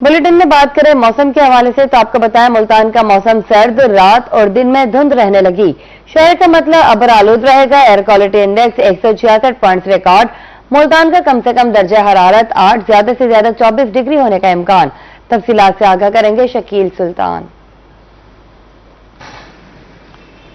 Bulletin में बात करें मौसम के हवाले से तो आपको बताएं मुल्तान का मौसम सर्द, रात और दिन में धुंध रहने लगी। शहर का मतलब अबर आलूद रहेगा। Air quality index 166 points record. Multan का कम से कम दर्जा हरारत 8, ज्यादा से ज्यादा 24 डिग्री होने का इम्कान। तफसीलात से आगाह करेंगे शकील सुल्तान।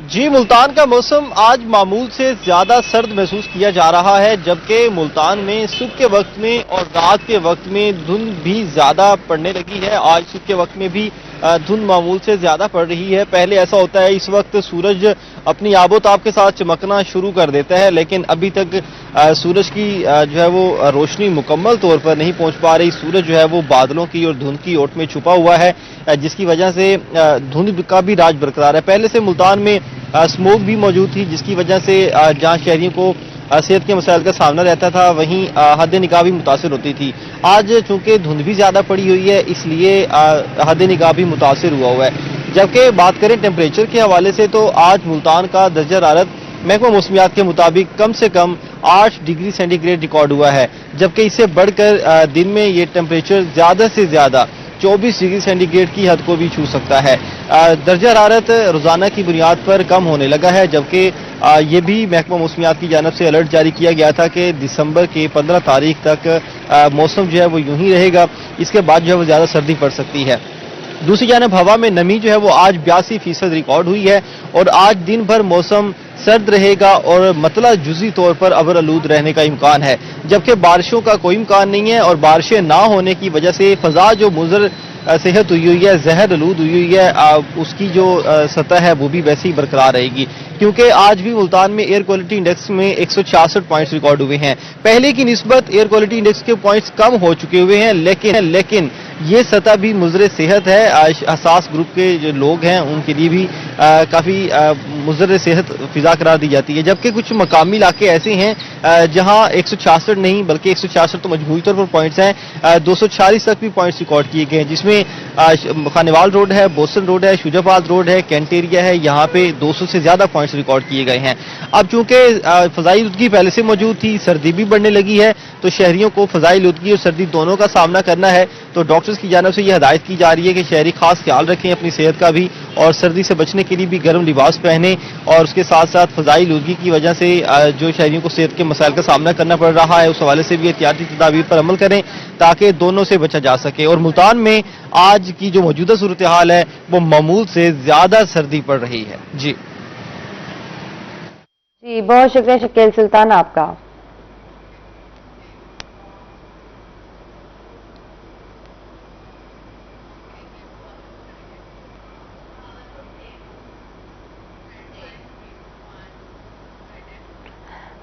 जी, मुल्तान का मौसम आज मामूल से ज्यादा सर्द महसूस किया जा रहा है, जबकि मुल्तान में सुबह के वक्त में और रात के वक्त में धुंध भी ज्यादा पड़ने लगी है। आज सुबह के वक्त में भी धुंध मामूल से ज्यादा पड़ रही है। पहले ऐसा होता है इस वक्त सूरज अपनी आबोताब के साथ चमकना शुरू कर देता है, लेकिन अभी तक सूरज की जो है वो रोशनी मुकम्मल तौर पर नहीं पहुंच पा रही। सूरज जो है वो बादलों की और धुंध की ओट में छुपा हुआ है, जिसकी वजह से धुंध का भी राज बरकरार है। पहले से मुल्तान में स्मोक भी मौजूद थी, जिसकी वजह से जहां शहरियों को सेहत के मसाइल का सामना रहता था, वहीं हद निगाह भी मुतासिर होती थी। आज चूंकि धुंध भी ज्यादा पड़ी हुई है, इसलिए हद निगाह भी मुतासिर हुआ है। जबकि बात करें टेम्परेचर के हवाले से तो आज मुल्तान का दर्जा हरारत महकमा मौसमियात के मुताबिक कम से कम 8 डिग्री सेंटीग्रेड रिकॉर्ड हुआ है, जबकि इससे बढ़कर दिन में ये टेम्परेचर ज्यादा से ज्यादा 24 डिग्री सेंटीग्रेड की हद को भी छू सकता है। दर्जा हरारत रोजाना की बुनियाद पर कम होने लगा है, जबकि ये भी महकमा मौसमियात की जानब से अलर्ट जारी किया गया था कि दिसंबर के 15 तारीख तक मौसम जो है वो यूं ही रहेगा। इसके बाद जो है वो ज्यादा सर्दी पड़ सकती है। दूसरी जानब हवा में नमी जो है वो आज 82% रिकॉर्ड हुई है और आज दिन भर मौसम सर्द रहेगा और मतला जुजी तौर पर अबर आलूद रहने का इम्कान है, जबकि बारिशों का कोई इम्कान नहीं है। और बारिशें ना होने की वजह से फजा जो मुजर सेहत हुई है, जहर आलूद हुई है, उसकी जो सतह है वो भी वैसे ही बरकरार रहेगी, क्योंकि आज भी मुल्तान में एयर क्वालिटी इंडेक्स में 166 पॉइंट्स रिकॉर्ड हुए हैं। पहले की निस्बत एयर क्वालिटी इंडेक्स के पॉइंट्स कम हो चुके हुए हैं, लेकिन ये सतह भी मुजर सेहत है। हसास ग्रुप के जो लोग हैं उनके लिए भी काफी मुजर सेहत फिजा करार दी जाती है। जबकि कुछ मकामी इलाके ऐसे हैं जहां 166 नहीं बल्कि 166 तो मजमूई तौर पर पॉइंट्स हैं, 246 तक भी पॉइंट्स रिकॉर्ड किए गए हैं, जिसमें खानेवाल रोड है, बोसन रोड है, शुजाबाद रोड है, कैंट एरिया है, यहाँ पे 200 से ज्यादा पॉइंट्स रिकॉर्ड किए गए हैं। अब चूंकि फजाई आलूदगी पहले से मौजूद थी, सर्दी भी बढ़ने लगी है, तो शहरियों को फजाई आलूदगी और सर्दी दोनों का सामना करना है। तो डॉक्टर्स की जानब से यह हदायत की जा रही है कि शहरी खास ख्याल रखें अपनी सेहत का भी, और सर्दी से बचने के लिए भी गर्म लिबास पहने, और उसके साथ साथ फजाई आलूदगी की वजह से जो शहरियों को सेहत के मसाइल का सामना करना पड़ रहा है, उस हवाले से भी एहतियाती तदाबीर पर अमल करें ताकि दोनों से बचा जा सके। और मुल्तान में आज की जो मौजूदा सूरत हाल है वो मामूल से ज्यादा सर्दी पड़ रही है। जी बहुत शुक्रिया शकील सुल्तान आपका।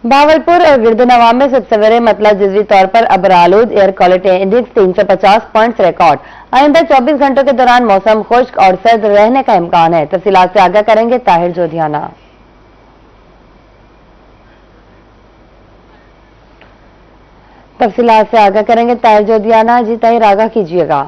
भावलपुर और गिरदनवा में सब सवेरे मतलब जजवी तौर पर अबर आलूद। Air quality index 350 points record. आइंदा 24 घंटों के दौरान मौसम खुश्क और सर्द रहने का इम्कान है। तफसीलात से आगाह करेंगे ताहिर जोधियाना। तफसीलात से आगाह करेंगे ताहिर जोधियाना। जी ताहिर, आगाह कीजिएगा।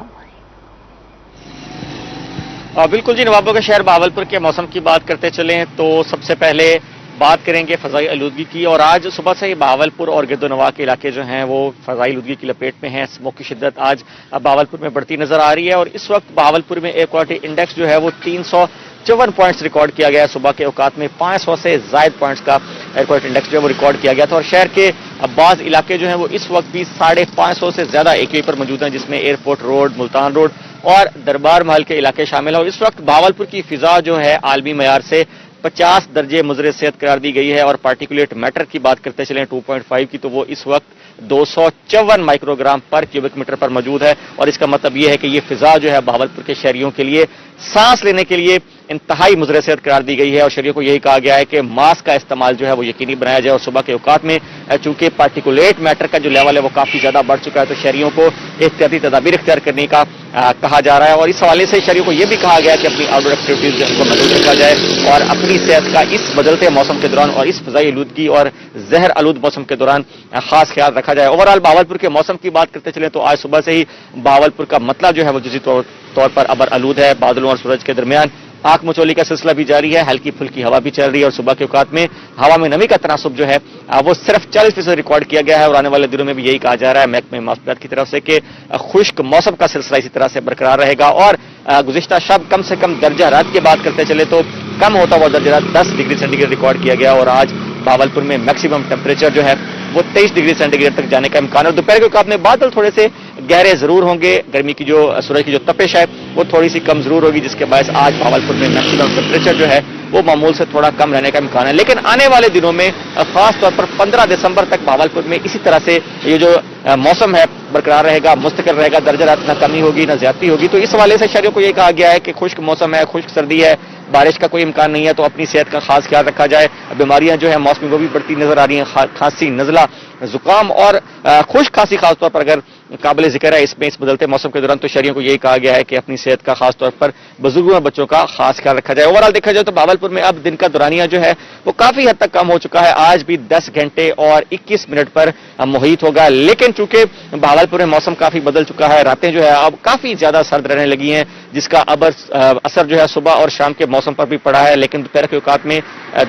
बिल्कुल जी, नवाबों के शहर भावलपुर के मौसम की बात करते चलें तो सबसे पहले बात करेंगे फजाई आलूदगी की। और आज सुबह से ही भावलपुर और गिरदोनवा के इलाके जो हैं वो फजाई आलूदगी की लपेट में हैं। स्मोक की शिद्दत आज भावलपुर में बढ़ती नजर आ रही है और इस वक्त भावलपुर में एयर क्वालिटी इंडेक्स जो है वो 354 पॉइंट्स रिकॉर्ड किया गया है। सुबह के औकात में 500 से ज्यादा पॉइंट्स का एयर क्वालिटी इंडेक्स जो है वो रिकॉर्ड किया गया था। और शहर के बाज इलाके जो हैं वो इस वक्त भी 550 से ज्यादा AQI पर मौजूद हैं, जिसमें एयरपोर्ट रोड, मुल्तान रोड और दरबार महल के इलाके शामिल है। और इस वक्त भावलपुर की फिजा जो है आलमी मयार से 50 दर्जे मुजर सेहत करार दी गई है। और पार्टिकुलेट मैटर की बात करते चलें 2.5 की, तो वो इस वक्त 254 माइक्रोग्राम पर क्यूबिक मीटर पर मौजूद है। और इसका मतलब ये है कि ये फिजा जो है भावलपुर के शहरियों के लिए सांस लेने के लिए इंतहाई मुजर सेहत करार दी गई है। और शहरियों को यही कहा गया है कि मास्क का इस्तेमाल जो है वो यकीनी बनाया जाए। और सुबह के औकात में चूंकि पार्टिकुलेट मैटर का जो लेवल है वो काफी ज्यादा बढ़ चुका है, तो शहरियों को एहतियाती तदाबीर इख्तियार करने का कहा जा रहा है। और इस हवाले से शहरियों को यह भी कहा गया कि अपनी आउटडोर एक्टिविटीज जो उनको महसूस रखा जाए और अपनी सेहत का इस बदलते मौसम के दौरान और इस फजाई आलूदगी और जहर आलूद मौसम के दौरान खास ख्याल रखा जाए। ओवरऑल भावलपुर के मौसम की बात करते चले तो आज सुबह से ही भावलपुर का मतलब जो है वो जुज़ी तौर पर अबर आलूद है। बादलों और सूरज के दरमियान आग मचोली का सिलसिला भी जारी है, हल्की फुल्की हवा भी चल रही है और सुबह के औकात में हवा में नमी का तनासुब जो है वो सिर्फ 40% रिकॉर्ड किया गया है और आने वाले दिनों में भी यही कहा जा रहा है महकमे मौसमियात की तरफ से कि खुश्क मौसम का सिलसिला इसी तरह से बरकरार रहेगा और गुज़िश्ता शब कम से कम दर्जा हरारत की बात करते चले तो कम होता हुआ दर्जा 10 डिग्री सेंटीग्रेड रिकॉर्ड किया गया और आज भावलपुर में मैक्सिमम टेम्परेचर जो है वो 23 डिग्री सेंटीग्रेड तक जाने का इम्कान है। और दोपहर के औकात में बादल थोड़े से गहरे जरूर होंगे, गर्मी की जो सूरज की जो तपिश है वो थोड़ी सी कम जरूर होगी, जिसके बायस आज भावलपुर में मैक्सिमम टेम्परेचर जो है वो मामूल से थोड़ा कम रहने का इम्कान है। लेकिन आने वाले दिनों में खास तौर पर 15 दिसंबर तक भावलपुर में इसी तरह से ये जो मौसम है बरकरार रहेगा, मुस्तकिल रहेगा, दर्जा रात न कमी होगी न ज्यादती होगी। तो इस हवाले से शहरियों को ये कहा गया है कि खुश्क मौसम है, खुश्क सर्दी है, बारिश का कोई इम्कान नहीं है, तो अपनी सेहत का खास ख्याल रखा जाए। बीमारियां जो है मौसमी वो भी बढ़ती नजर आ रही हैं, खांसी, नजला, जुकाम और खुश्क खांसी खास तौर पर अगर काबिल जिक्र है इसमें इस बदलते मौसम के दौरान, तो शहरियों को यही कहा गया है कि अपनी सेहत का खास तौर पर बुजुर्गों और बच्चों का खास ख्याल रखा जाए। ओवरऑल देखा जाए तो भावलपुर में अब दिन का दौरानिया जो है वो काफी हद तक कम हो चुका है, आज भी 10 घंटे और 21 मिनट पर मुहित होगा। लेकिन चूंकि भावलपुर में मौसम काफी बदल चुका है, रातें जो है अब काफी ज्यादा सर्द रहने लगी हैं, जिसका असर जो है सुबह और शाम के मौसम पर भी पड़ा है। लेकिन दोपहर के औकात में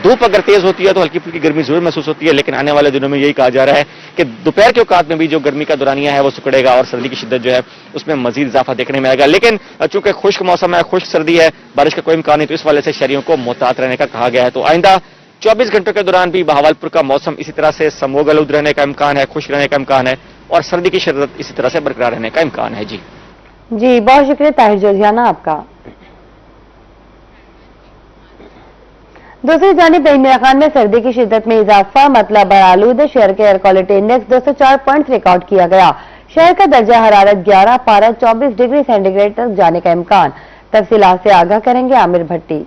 धूप अगर तेज होती है तो हल्की फुल्की गर्मी जरूर महसूस होती है, लेकिन आने वाले दिनों में यही कहा जा रहा है कि दोपहर के औकात में भी जो गर्मी का दौरानिया है वो सुकड़ेगा और सर्दी की शिद्दत जो है उसमें मजीद इजाफा देखने में आएगा। लेकिन चूंकि खुश्क मौसम है, खुश्क सर्दी है, बारिश का कोई इम्कान नहीं, तो इस वाले से शहरियों को मोहतात रहने का कहा गया है। तो आइंदा 24 घंटों के दौरान भी भावलपुर का मौसम इसी तरह से समोग आलूद रहने का इम्कान है, खुश्क रहने का इम्कान है और सर्दी की शिद्दत इसी तरह से बरकरार रहने का इम्कान है। जी बहुत शुक्रिया ताहिर जोजियाना आपका। दूसरी जानिब इमरान खान में सर्दी की शिद्दत में इजाफा, मतलब बरालूद शहर के air quality index 204 point record किया गया। शहर का दर्जा हरारत 11 पारा 24 डिग्री सेंटीग्रेड तक जाने का इम्कान। तफसीलात से आगाह करेंगे आमिर भट्टी।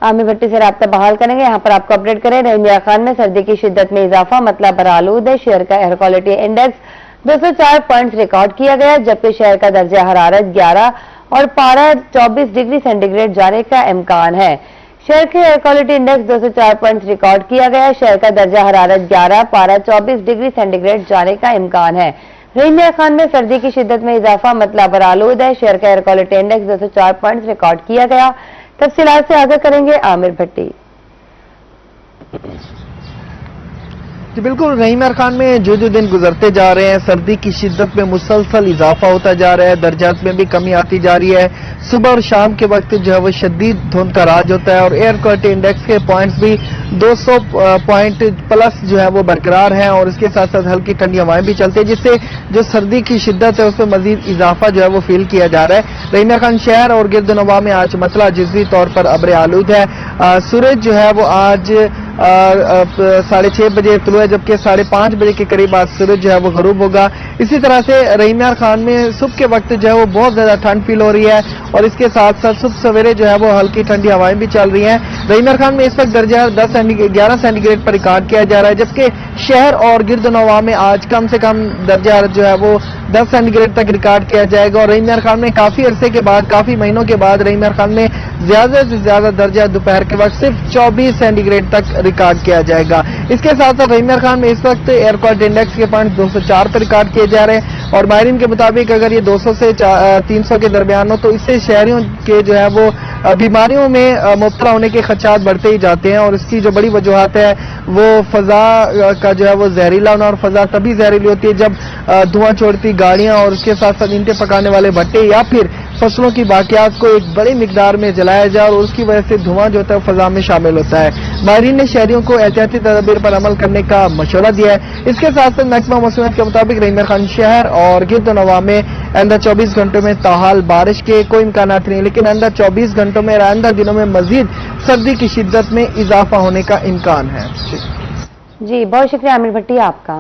आमिर भट्टी से राब्ता बहाल करेंगे, यहाँ पर आपको अपडेट करें। इमरान खान में सर्दी की शिद्दत में इजाफा, मतलब बरालूद शहर का air quality index 204 point record किया गया, जबकि शहर का दर्जा हरारत 11 और पारा 24 डिग्री सेंटीग्रेड जाने का इम्कान है। शहर के air quality index 204 point record किया गया, शहर का दर्जा हरारत 11 पारा 24 डिग्री सेंटीग्रेड जाने का इम्कान है। इमरान खान में सर्दी की शिद्दत में इजाफा, मतलब बरालूद है शहर का air quality index 204 point record किया गया। तफसीलात से आगाह करेंगे आमिर भट्टी। जी बिल्कुल, इमरान खान में जो दिन गुजरते जा रहे हैं सर्दी की शिद्दत में मुसलसल इजाफा होता जा रहा है, दर्जात में भी कमी आती जा रही है। सुबह और शाम के वक्त जो है वो शदीद धुंध का राज होता है और एयर क्वालिटी इंडेक्स के पॉइंट्स भी 200 पॉइंट प्लस जो है वो बरकरार हैं और इसके साथ साथ हल्की ठंडी हवाएं भी चलती है, जिससे जो सर्दी की शिद्दत है उसमें मजीद इजाफा जो है वो फील किया जा रहा है। इमरान खान शहर और गिरदनवा में आज मतला जिजवी तौर पर अब्र आलूद है। सूरज जो है वो आज 6:30 बजे तुलू है, जबकि 5:30 बजे के करीब आज सूरज जो है वो गरूब होगा। इसी तरह से इमरान खान में सुबह के वक्त जो है वो बहुत ज्यादा ठंड फील हो रही है और इसके साथ साथ सुबह सवेरे जो है वो हल्की ठंडी हवाएं भी चल रही हैं। इमरान खान में इस वक्त दर्जा 11 सेंटीग्रेड पर रिकॉर्ड किया जा रहा है, जबकि शहर और गिरदनवा में आज कम से कम दर्जा जो है वो 10 सेंटीग्रेड तक रिकॉर्ड किया जाएगा। और इमरान खान में काफी अरसे के बाद, काफी महीनों के बाद इमरान खान में ज्यादा से ज्यादा दर्जा दोपहर के वक्त सिर्फ 24 सेंटीग्रेड तक रिकॉर्ड किया जाएगा। इसके साथ साथ इमरान खान में इस वक्त एयर क्वालिटी इंडेक्स के पॉइंट 204 पर रिकॉर्ड किए जा रहे हैं और माहिरीन के मुताबिक अगर ये 200 से 300 के दरमियान हो तो इससे शहरियों के जो है वो बीमारियों में मुब्तला होने के खदशात बढ़ते ही जाते हैं। और इसकी जो बड़ी वजूहत है वो फजा का जो है वो जहरीला होना, और फजा तभी जहरीली होती है जब धुआं छोड़ती गाड़ियां और उसके साथ साथ ईंटें पकाने वाले भट्टे या फिर फसलों की बाकियात को एक बड़ी मिकदार में जलाया जाए और उसकी वजह से धुआं जो होता है फजा में शामिल होता है। माहिरीन ने शहरियों को एहतियाती तदबीर पर अमल करने का मशवरा दिया है। इसके साथ साथ महकमा मौसमियात के मुताबिक इमरान खान शहर और गिरदनवा में आइंदा 24 घंटों में ताहाल बारिश के कोई इम्कान नहीं, लेकिन आइंदा 24 घंटों में आइंदा दिनों में मजीद सर्दी की शिद्दत में इजाफा होने का इम्कान है। जी बहुत शुक्रिया आमिर भट्टी आपका।